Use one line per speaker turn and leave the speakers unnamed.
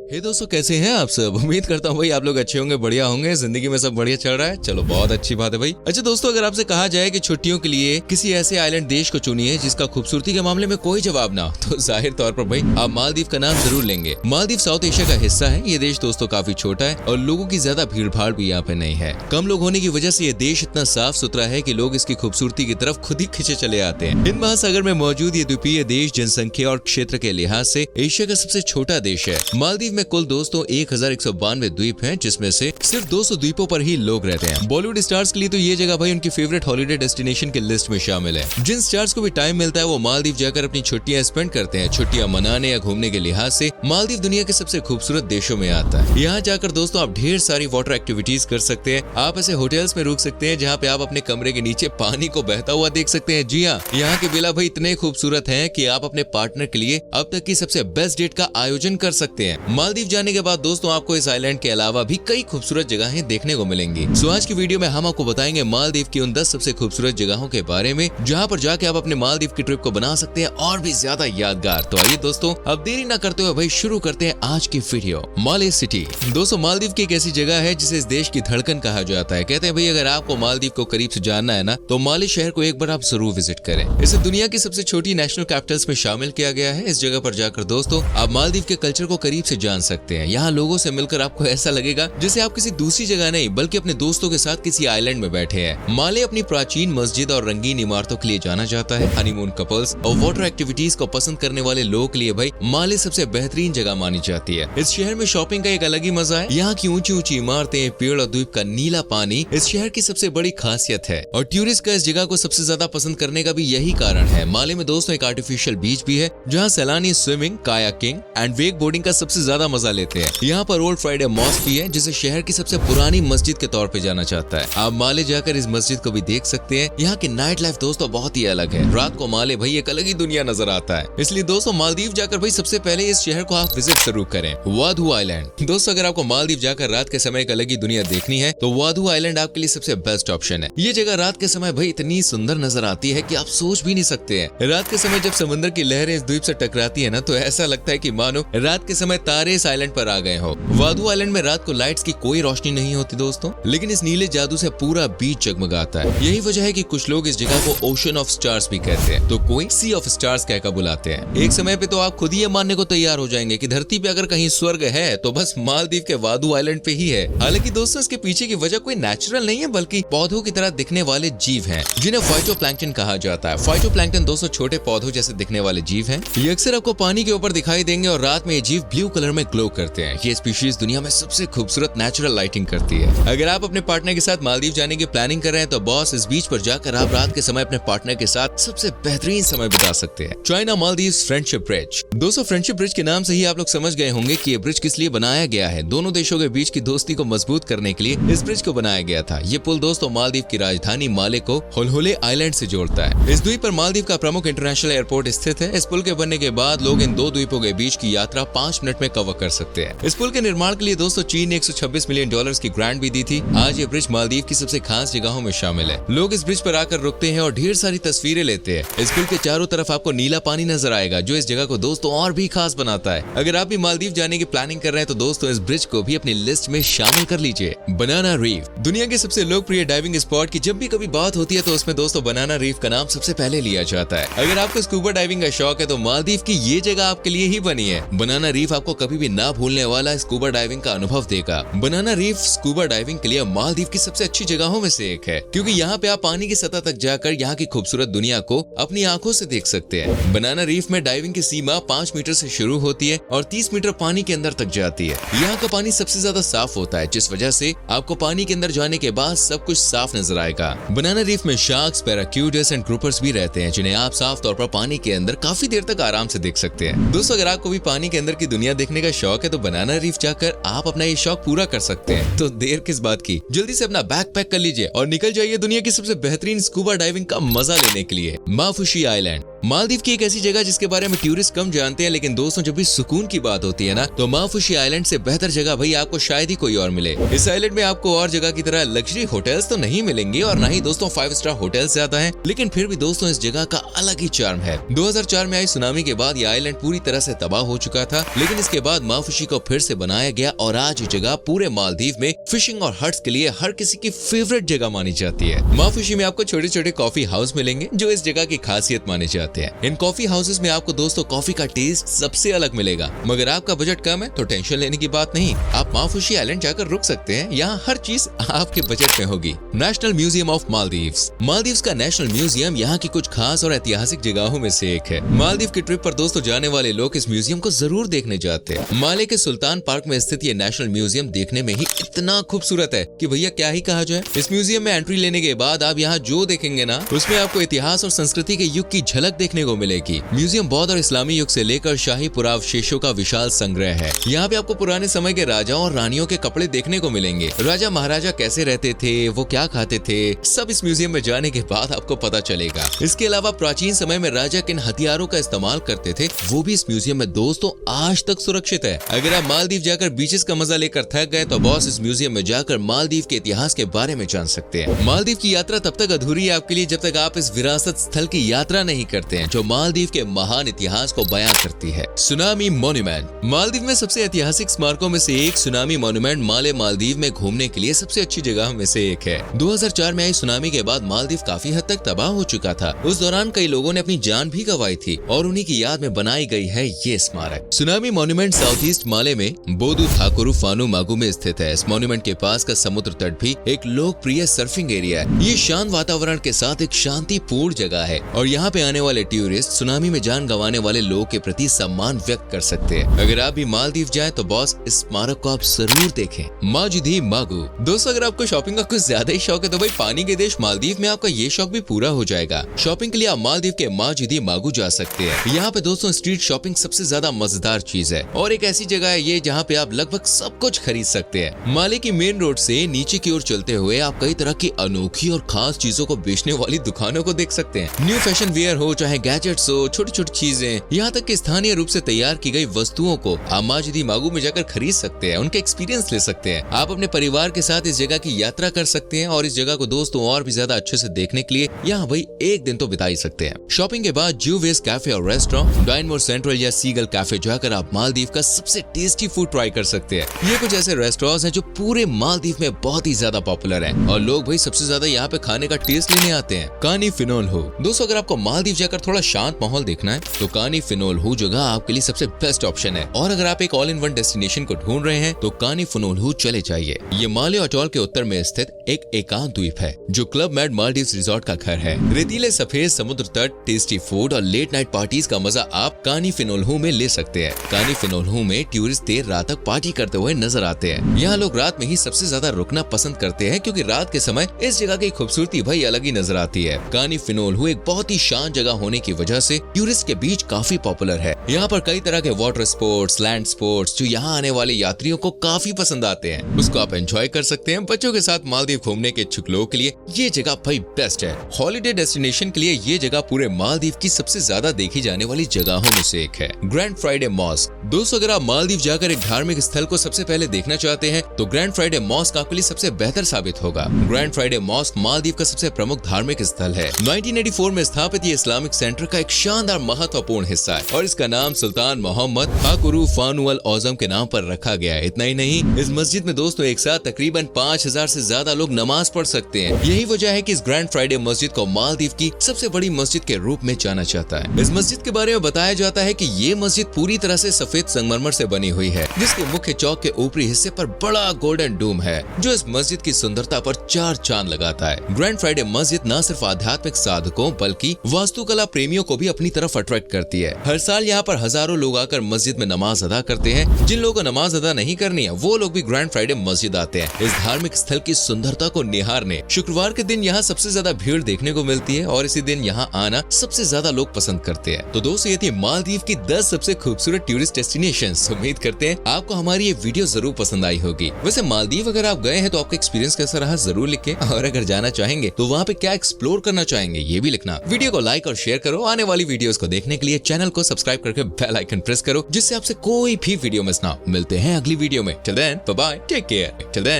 हे दोस्तों, कैसे हैं आप सब। उम्मीद करता हूँ भाई आप लोग अच्छे होंगे, बढ़िया होंगे, जिंदगी में सब बढ़िया चल रहा है। चलो बहुत अच्छी बात है भाई। अच्छा दोस्तों, अगर आपसे कहा जाए कि छुट्टियों के लिए किसी ऐसे आइलैंड देश को चुनिए जिसका खूबसूरती के मामले में कोई जवाब ना हो, तो जाहिर तौर पर भाई आप मालदीव का नाम जरूर लेंगे। मालदीव साउथ एशिया का हिस्सा है। ये देश दोस्तों काफी छोटा है और लोगों की ज्यादा भीड़ भाड़ भी यहाँ पे नहीं है। कम लोग होने की वजह से ये देश इतना साफ सुथरा है कि लोग इसकी खूबसूरती की तरफ खुद ही खिंचे चले आते हैं। हिंद महासागर में मौजूद ये द्वीपीय देश जनसंख्या और क्षेत्र के लिहाज से एशिया का सबसे छोटा देश है। मालदीव में कुल दोस्तों 1192 द्वीप हैं, जिसमें से सिर्फ 200 द्वीपों पर ही लोग रहते हैं। बॉलीवुड स्टार्स के लिए तो ये जगह भाई उनकी फेवरेट हॉलिडे डेस्टिनेशन की लिस्ट में शामिल है। जिन स्टार्स को भी टाइम मिलता है वो मालदीव जाकर अपनी छुट्टियां स्पेंड करते हैं। छुट्टियां मनाने या घूमने के लिहाज से मालदीव दुनिया के सबसे खूबसूरत देशों में आता है। यहाँ जाकर दोस्तों आप ढेर सारी वाटर एक्टिविटीज कर सकते हैं। आप ऐसे होटल्स में रुक सकते हैं जहाँ पे आप अपने कमरे के नीचे पानी को बहता हुआ देख सकते हैं। जी हाँ, यहाँ के विला भाई इतने खूबसूरत हैं कि आप अपने पार्टनर के लिए अब तक की सबसे बेस्ट डेट का आयोजन कर सकते हैं। मालदीव जाने के बाद दोस्तों आपको इस आइलैंड के अलावा भी कई खूबसूरत जगहें देखने को मिलेंगी। सो आज की वीडियो में हम आपको बताएंगे मालदीव की उन 10 सबसे खूबसूरत जगहों के बारे में जहां पर जाके आप अपने मालदीव की ट्रिप को बना सकते हैं और भी ज्यादा यादगार। तो आइए दोस्तों अब देरी न करते हुए भाई शुरू करते हैं आज की वीडियो। माले सिटी दोस्तों मालदीव की एक ऐसी जगह है जिसे इस देश की धड़कन कहा जाता है। कहते हैं भाई अगर आपको मालदीव को करीब से जानना है ना तो माले शहर को एक बार आप जरूर विजिट करें। इसे दुनिया की सबसे छोटी नेशनल कैपिटल्स में शामिल किया गया है। इस जगह पर जाकर दोस्तों आप मालदीव के कल्चर को करीब से जान सकते हैं। यहाँ लोगों से मिलकर आपको ऐसा लगेगा जैसे आप किसी दूसरी जगह नहीं बल्कि अपने दोस्तों के साथ किसी आइलैंड में बैठे हैं। माले अपनी प्राचीन मस्जिद और रंगीन इमारतों के लिए जाना जाता है। हनीमून कपल्स और वाटर एक्टिविटीज को पसंद करने वाले लोगों के लिए भाई माले सबसे बेहतरीन जगह मानी जाती है। इस शहर में शॉपिंग का एक अलग ही मजा है। यहाँ की ऊंची ऊंची इमारतें, पेड़ और द्वीप का नीला पानी इस शहर की सबसे बड़ी खासियत है और टूरिस्ट का इस जगह को सबसे ज्यादा पसंद करने का भी यही कारण है। माले में दोस्तों एक आर्टिफिशियल बीच भी है जहाँ सैलानी swimming, kayaking and wake boarding का सबसे ज्यादा मजा लेते हैं। यहाँ पर ओल्ड फ्राइडे मॉस्क भी है जिसे शहर की सबसे पुरानी मस्जिद के तौर पे जाना चाहता है। आप माले जाकर इस मस्जिद को भी देख सकते हैं। यहाँ की नाइट लाइफ दोस्तों बहुत ही अलग है। रात को माले भाई एक अलग ही दुनिया नजर आता है। इसलिए दोस्तों मालदीव जाकर भाई सबसे पहले इस शहर को आप विजिट जरूर करें। वाधू आइलैंड दोस्तों अगर आपको मालदीव जाकर रात के समय एक अलग ही दुनिया देखनी है तो वाधू आइलैंड आपके लिए सबसे बेस्ट ऑप्शन है। ये जगह रात के समय भाई इतनी सुंदर नजर आती है कि आप सोच भी नहीं सकते हैं। रात के समय जब समुद्र की लहरें इस द्वीप से टकराती है ना तो ऐसा लगता है कि मानो रात के समय तारे इस आइलैंड पर आ गए हो। वाधू आइलैंड में रात को लाइट्स की कोई रोशनी नहीं होती दोस्तों, लेकिन इस नीले जादू से पूरा बीच जगमगाता है। यही वजह है कि कुछ लोग इस जगह को ओशन ऑफ स्टार्स भी कहते हैं, तो कोई सी ऑफ स्टार्स कहकर बुलाते हैं। एक समय पे तो आप खुद ही ये मानने को तैयार हो जाएंगे कि धरती पे अगर कहीं स्वर्ग है तो बस मालदीव के वाधू आइलैंड पे ही है। हालांकि दोस्तों इसके पीछे की वजह कोई नेचुरल नहीं है बल्कि पौधों की तरह दिखने वाले जीव हैं जिन्हें फाइटोप्लैंक्टन कहा जाता है। फाइटोप्लैंक्टन दोस्तों छोटे पौधों जैसे दिखने वाले जीव हैं। ये अक्सर आपको पानी के ऊपर दिखाई देंगे और रात में ये जीव ब्लू कलर में ग्लो करते हैं। ये स्पीशीज दुनिया में सबसे खूबसूरत नेचुरल लाइटिंग करती है। अगर आप अपने पार्टनर के साथ मालदीव जाने की प्लानिंग कर रहे हैं तो बॉस इस बीच पर जाकर आप रात के समय अपने पार्टनर के साथ सबसे बेहतरीन समय बिता सकते हैं। चाइना मालदीव फ्रेंडशिप ब्रिज दोस्तों फ्रेंडशिप ब्रिज के नाम से ही आप लोग समझ गए होंगे कि ये ब्रिज किस लिए बनाया गया है। दोनों देशों के बीच की दोस्ती को मजबूत करने के लिए इस ब्रिज को बनाया गया था। ये पुल दोस्तों मालदीव की राजधानी माले को होलहोले आइलैंड से जोड़ता है। इस द्वीप पर मालदीव का प्रमुख इंटरनेशनल एयरपोर्ट स्थित है। इस पुल के बनने के बाद लोग इन दो द्वीपों के बीच की यात्रा 5 मिनट में कवर कर सकते हैं। इस पुल के निर्माण के लिए दोस्तों चीन ने 126 मिलियन डॉलर्स की ग्रांट भी दी थी। आज ये ब्रिज मालदीव की सबसे खास जगहों में शामिल है। लोग इस ब्रिज पर आकर रुकते हैं और ढेर सारी तस्वीरें लेते हैं। इस पुल के चारों तरफ आपको नीला पानी नजर आएगा जो इस जगह को दोस्तों और भी खास बनाता है। अगर आप भी मालदीव जाने की प्लानिंग कर रहे हैं तो दोस्तों इस ब्रिज को भी अपनी लिस्ट में शामिल कर लीजिए। बनाना रीफ दुनिया के सबसे लोकप्रिय डाइविंग स्पॉट की जब भी कभी बात होती है तो उसमें दोस्तों बनाना रीफ का नाम सबसे पहले लिया जाता है। अगर आपको स्कूबा डाइविंग का शौक है तो मालदीव की ये जगह आपके लिए ही बनी है। बनाना रीफ आपको कभी भी ना भूलने वाला स्कूबा डाइविंग का अनुभव देगा। बनाना रीफ स्कूबा डाइविंग के लिए मालदीव की सबसे अच्छी जगहों में से एक है क्योंकि यहाँ पे आप पानी की सतह तक जाकर यहाँ की खूबसूरत दुनिया को अपनी आंखों से देख सकते हैं। बनाना रीफ में डाइविंग की सीमा 5 मीटर से शुरू होती है और 30 मीटर पानी के अंदर तक जाती है। यहाँ का पानी सबसे ज्यादा साफ होता है जिस वजह से आपको पानी के अंदर जाने के बाद सब कुछ साफ नजर आएगा। बनाना रीफ में शार्क्स, पैराक्यूटस एंड ग्रुपर्स भी रहते हैं जिन्हें आप साफ तौर पर पानी के अंदर काफी देर तक आराम से देख सकते हैं। दोस्तों अगर आपको भी पानी के अंदर की दुनिया देखने का शौक है तो बनाना रीफ जाकर आप अपना ये शौक पूरा कर सकते हैं। तो देर किस बात की, जल्दी से अपना बैग पैक कर लीजिए और निकल जाइए दुनिया की सबसे बेहतरीन स्कूबा डाइविंग का मजा लेने के लिए। माफुशी आइलैंड मालदीव की एक ऐसी जगह जिसके बारे में टूरिस्ट कम जानते हैं, लेकिन दोस्तों जब भी सुकून की बात होती है ना, तो माफुशी आइलैंड से बेहतर जगह भाई आपको शायद ही कोई और मिले। इस आइलैंड में आपको और जगह की तरह लग्जरी होटल्स तो नहीं मिलेंगे और ना ही दोस्तों 5 स्टार होटल्स ज्यादा हैं, लेकिन फिर भी दोस्तों इस जगह का अलग ही चार्म है। 2004 में आई सुनामी के बाद ये आइलैंड पूरी तरह से तबाह हो चुका था, लेकिन इसके बाद माफुशी को फिर से बनाया गया और आज ये जगह पूरे मालदीव में फिशिंग और हट्स के लिए हर किसी की फेवरेट जगह मानी जाती है। माफुशी में आपको छोटे छोटे कॉफी हाउस मिलेंगे जो इस जगह की खासियत माने जाते हैं। इन कॉफी हाउसेस में आपको दोस्तों कॉफी का टेस्ट सबसे अलग मिलेगा, मगर आपका बजट कम है तो टेंशन लेने की बात नहीं, आप माफुशी आइलैंड जाकर रुक सकते हैं। यहाँ हर चीज आपके बजट में होगी। National museum of Maldives. Maldives का नेशनल म्यूजियम यहाँ की कुछ खास और ऐतिहासिक जगहों में से एक है। मालदीव की ट्रिप पर दोस्तों जाने वाले लोग इस म्यूजियम को जरूर देखने जाते हैं। माले के सुल्तान पार्क में स्थित ये नेशनल म्यूजियम देखने में ही इतना खूबसूरत है कि भैया क्या ही कहा जाए। इस म्यूजियम में एंट्री लेने के बाद आप यहाँ जो देखेंगे ना, उसमें आपको इतिहास और संस्कृति के युग की झलक देखने को मिलेगी। म्यूजियम बौद्ध और इस्लामी युग से लेकर शाही पुरावशेषों का विशाल संग्रह है। यहाँ पे आपको पुराने समय के राजाओं और रानियों के कपड़े देखने को मिलेंगे। राजा महाराजा कैसे रहते थे, वो क्या खाते थे, सब इस म्यूजियम में जाने के बाद आपको पता चलेगा। इसके अलावा प्राचीन समय में राजा किन हथियारों का इस्तेमाल करते थे वो भी इस म्यूजियम में दोस्तों आज तक सुरक्षित है। अगर आप मालदीव जाकर बीचेस का मजा लेकर थक गए तो बॉस इस म्यूजियम में जाकर मालदीव के इतिहास के बारे में जान सकते हैं। मालदीव की यात्रा तब तक अधूरी है आपके लिए जब तक आप इस विरासत स्थल की यात्रा नहीं करते हैं जो मालदीव के महान इतिहास को बयां करती है। Tsunami monument. मालदीव में सबसे ऐतिहासिक स्मारकों में से एक सुनामी मॉन्यूमेंट माले मालदीव में घूमने के लिए सबसे अच्छी जगह में से एक है। 2004 में आई सुनामी के बाद मालदीव काफी हद तक तबाह हो चुका था। उस दौरान कई लोगों ने अपनी जान भी गंवाई थी और उन्हीं की याद में बनाई गई है ये स्मारक। सुनामी मॉन्यूमेंट साउथ ईस्ट माले में बोदू थाकुरु फानू मागू में स्थित है। इस मॉन्यूमेंट के पास का समुद्र तट भी एक लोकप्रिय सर्फिंग एरिया है। ये शांत वातावरण के साथ एक शांतिपूर्ण जगह है और यहाँ पे आने वाले टूरिस्ट सुनामी में जान गंवाने वाले लोगों के प्रति सम्मान व्यक्त कर सकते हैं। अगर आप भी मालदीव जाएं तो बॉस इस स्मारक को आप जरूर देखें। माजुदी मागू। दोस्तों अगर आपको शॉपिंग का कुछ ज्यादा ही शौक है तो भाई पानी के देश मालदीव में आपका ये शौक भी पूरा हो जाएगा। शॉपिंग के लिए आप मालदीव के माजुदी मागू जा सकते हैं। यहाँ पे दोस्तों स्ट्रीट शॉपिंग सबसे ज्यादा मजेदार चीज है और एक ऐसी जगह है ये जहाँ पे आप लगभग सब कुछ खरीद सकते हैं। माले की मेन रोड से नीचे की ओर चलते हुए आप कई तरह की अनोखी और खास चीजों को बेचने वाली दुकानों को देख सकते हैं। न्यू फैशन वेयर हो चाहे गैजेट्स हो, छोटी छोटी चीजें, यहाँ तक कि स्थानीय रूप से तैयार की गई वस्तुओं को आप माजुदी मागू में जाकर खरीद सकते हैं, उनके एक्सपीरियंस ले सकते हैं। आप अपने परिवार के साथ इस जगह की यात्रा कर सकते हैं और इस जगह को दोस्तों और भी ज्यादा अच्छे से देखने के लिए यहाँ भाई एक दिन तो बिता ही सकते हैं। शॉपिंग के बाद जूवेस कैफे और रेस्टोरेंट, डाइनमोर सेंट्रल या सीगल कैफे जाकर आप मालदीव का सबसे टेस्टी फूड ट्राई कर सकते हैं। ये कुछ ऐसे रेस्टोरेंट्स हैं जो पूरे मालदीव में बहुत ही ज्यादा पॉपुलर हैं और लोग भाई सबसे ज्यादा यहाँ पे खाने का टेस्ट लेने आते हैं। कानी फिनोल हो। दोस्तों अगर आपको मालदीव जाकर थोड़ा शांत माहौल देखना है तो कानी फिनोल हो जगह आपके लिए सबसे बेस्ट ऑप्शन है और अगर आप एक ऑल इन वन डेस्टिनेशन को ढूंढ रहे हैं तो कानी फिनोल हो चले जाइए। ये माले अटॉल के उत्तर में स्थित एक एकांत द्वीप है जो क्लब मेड मालदीव्स रिजॉर्ट का घर है। रेतीले सफेद समुद्र तट, टेस्टी फूड और लेट नाइट पार्टीज का मजा आप कानी फिनोलहू में ले सकते हैं। कानी फिनोलहू में टूरिस्ट देर रात तक पार्टी करते हुए नजर आते हैं। यहाँ लोग रात में ही सबसे ज्यादा रुकना पसंद करते हैं क्योंकि रात के समय इस जगह की खूबसूरती भाई अलग ही नजर आती है। कानी फिनोलहू एक बहुत ही शांत जगह होने की वजह से टूरिस्ट के बीच काफी पॉपुलर है। यहाँ पर कई तरह के वाटर स्पोर्ट्स, लैंड स्पोर्ट्स जो यहाँ आने वाले यात्रियों को काफी पसंद आते हैं, उसको आप एंजॉय कर सकते हैं। बच्चों के साथ मालदीव घूमने के इच्छुक लोगों के लिए ये जगह भाई बेस्ट है। हॉलिडे डेस्टिनेशन के लिए ये जगह पूरे मालदीव की सबसे ज्यादा देखी जाने वाली जगहों में से एक है। Grand Friday mosque. दोस्तों अगर आप मालदीव जाकर एक धार्मिक स्थल को सबसे पहले देखना चाहते हैं तो ग्रैंड फ्राइडे मॉस्क आपके लिए सबसे बेहतर साबित होगा। ग्रैंड फ्राइडे मॉस्क मालदीव का सबसे प्रमुख धार्मिक स्थल है। 1984 में स्थापित ये इस्लामिक सेंटर का एक शानदार महत्वपूर्ण हिस्सा है और इसका नाम सुल्तान मोहम्मद थाकुरु फानू अल औज़म के नाम पर रखा गया है। इतना ही नहीं, इस मस्जिद में दोस्तों एक साथ तकरीबन 5000 से ज्यादा लोग नमाज पढ़ सकते हैं। यही वजह है कि इस ग्रैंड फ्राइडे मस्जिद को मालदीव की सबसे बड़ी मस्जिद के रूप में जाना जाता है। इस मस्जिद के बारे में बताया जाता है कि ये मस्जिद पूरी तरह से सफेद संगमरमर से बनी हुई है जिसके मुख्य चौक के ऊपरी हिस्से पर बड़ा गोल्डन डूम है जो इस मस्जिद की सुंदरता पर 4 चांद लगाता है। ग्रैंड फ्राइडे मस्जिद न सिर्फ आध्यात्मिक साधकों बल्कि वास्तुकला प्रेमियों को भी अपनी तरफ अट्रैक्ट करती है। हर साल यहाँ पर हजारों लोग आकर मस्जिद में नमाज अदा करते हैं। जिन लोगों को नमाज अदा नहीं करनी है वो लोग भी ग्रैंड फ्राइडे मस्जिद आते हैं इस धार्मिक स्थल की सुंदरता को निहारने। शुक्रवार के दिन यहाँ सबसे ज्यादा भीड़ देखने को मिलती है और इसी दिन यहाँ आना सबसे ज्यादा लोग पसंद करते हैं। तो दोस्तों ये थी मालदीव की 10 सबसे खूबसूरत टूरिस्ट डेस्टिनेशंस। उम्मीद करते हैं आपको हमारी ये वीडियो जरूर पसंद आई होगी। वैसे मालदीव अगर आप गए हैं तो आपका एक्सपीरियंस कैसा रहा जरूर लिखें और अगर जाना चाहेंगे तो वहाँ पे क्या एक्सप्लोर करना चाहेंगे ये भी लिखना। वीडियो को लाइक और शेयर शेयर करो। आने वाली वीडियोस को देखने के लिए चैनल को सब्सक्राइब करके बेल आइकन प्रेस करो, जिससे आपसे कोई भी वीडियो मिस ना हो। मिलते हैं अगली वीडियो में। Till then bye bye, take care. Till then